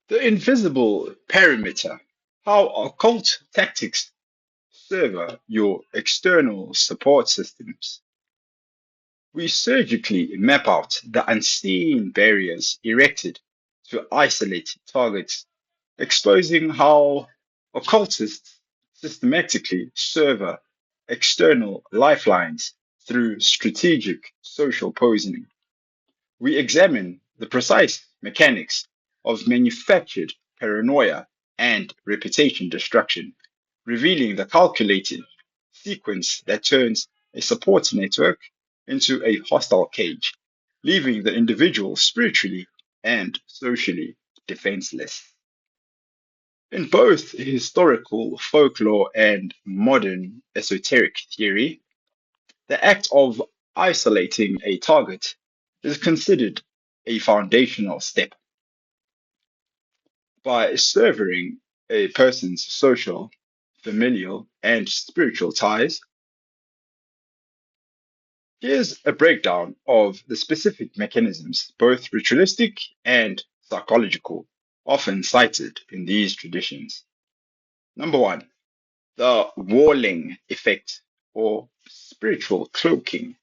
The invisible perimeter, how occult tactics serve your external support systems. We surgically map out the unseen barriers erected to isolate targets, exposing how occultists systematically serve external lifelines through strategic social poisoning. We examine the precise mechanics of manufactured paranoia and reputation destruction, revealing the calculated sequence that turns a support network into a hostile cage, leaving the individual spiritually and socially defenseless. In both historical folklore and modern esoteric theory, the act of isolating a target is considered a foundational step. By severing a person's social, familial, and spiritual ties, here's a breakdown of the specific mechanisms, both ritualistic and psychological, often cited in these traditions. Number one, the walling effect or spiritual cloaking.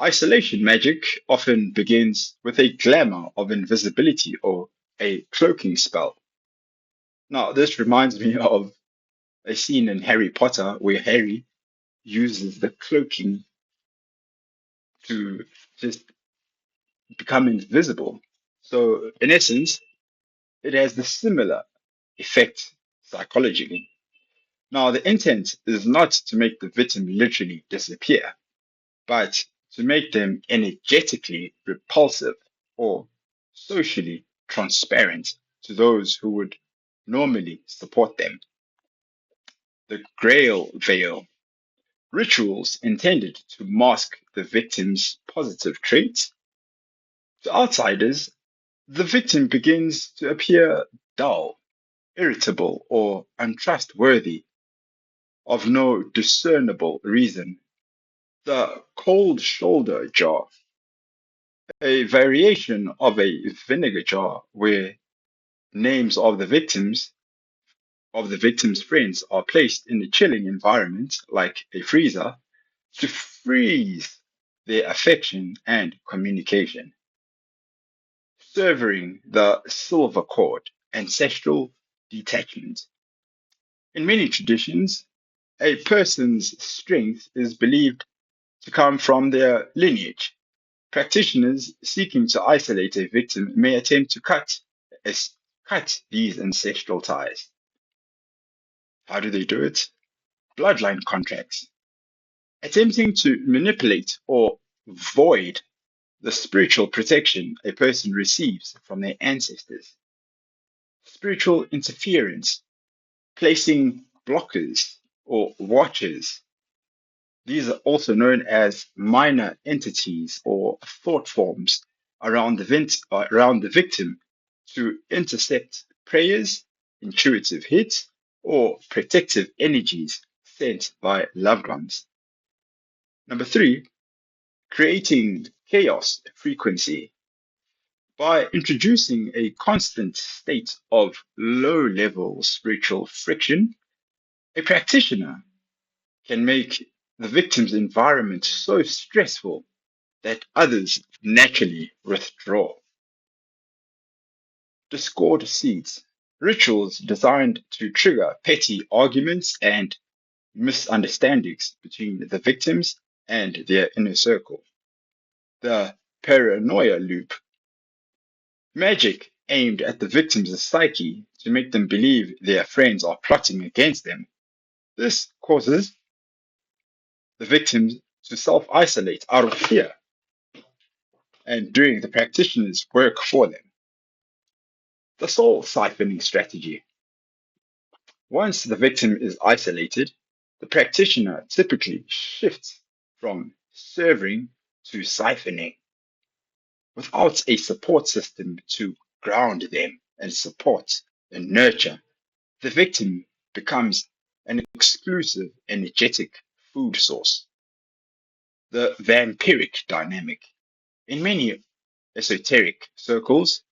Isolation magic often begins with a glamour of invisibility or a cloaking spell. Now, this reminds me of a scene in Harry Potter where Harry uses the cloaking to just become invisible. So, in essence, it has the similar effect psychologically. Now, the intent is not to make the victim literally disappear, but to make them energetically repulsive or socially transparent to those who would normally support them. The Grail Veil, rituals intended to mask the victim's positive traits. To outsiders, the victim begins to appear dull, irritable, or untrustworthy of no discernible reason. The cold shoulder jar, a variation of a vinegar jar where names of the victim's friends are placed in a chilling environment like a freezer to freeze their affection and communication. Severing the silver cord, ancestral detachment. In many traditions, a person's strength is believed to come from their lineage. Practitioners seeking to isolate a victim may attempt to cut these ancestral ties. How do they do it? Bloodline contracts. Attempting to manipulate or void the spiritual protection a person receives from their ancestors. Spiritual interference, placing blockers or watchers. These are also known as minor entities or thought forms around the victim to intercept prayers, intuitive hits, or protective energies sent by loved ones. Number three, creating chaos frequency. By introducing a constant state of low level spiritual friction, a practitioner can make the victim's environment so stressful that others naturally withdraw. Discord seeds, rituals designed to trigger petty arguments and misunderstandings between the victims and their inner circle. The paranoia loop, magic aimed at the victim's psyche to make them believe their friends are plotting against them. This causes the victims to self isolate out of fear and doing the practitioner's work for them. The soul siphoning strategy. Once the victim is isolated, the practitioner typically shifts from serving to siphoning. Without a support system to ground them and support and nurture, the victim becomes an exclusive energetic food source. The vampiric dynamic. In many esoteric circles,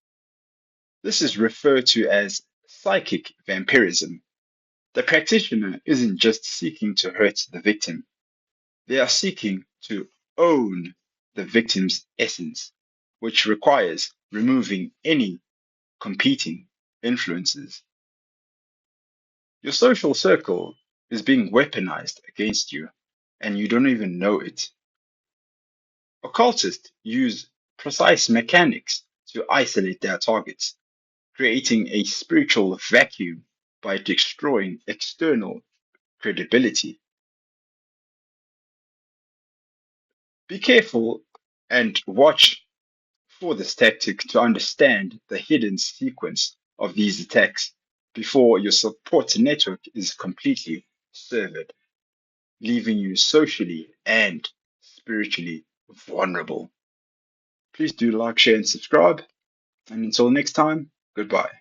This is referred to as psychic vampirism. The practitioner isn't just seeking to hurt the victim, they are seeking to own the victim's essence, which requires removing any competing influences. Your social circle is being weaponized against you, and you don't even know it. Occultists use precise mechanics to isolate their targets, creating a spiritual vacuum by destroying external credibility. Be careful and watch for this tactic to understand the hidden sequence of these attacks before your support network is completely severed, leaving you socially and spiritually vulnerable. Please do like, share, and subscribe. And until next time, goodbye.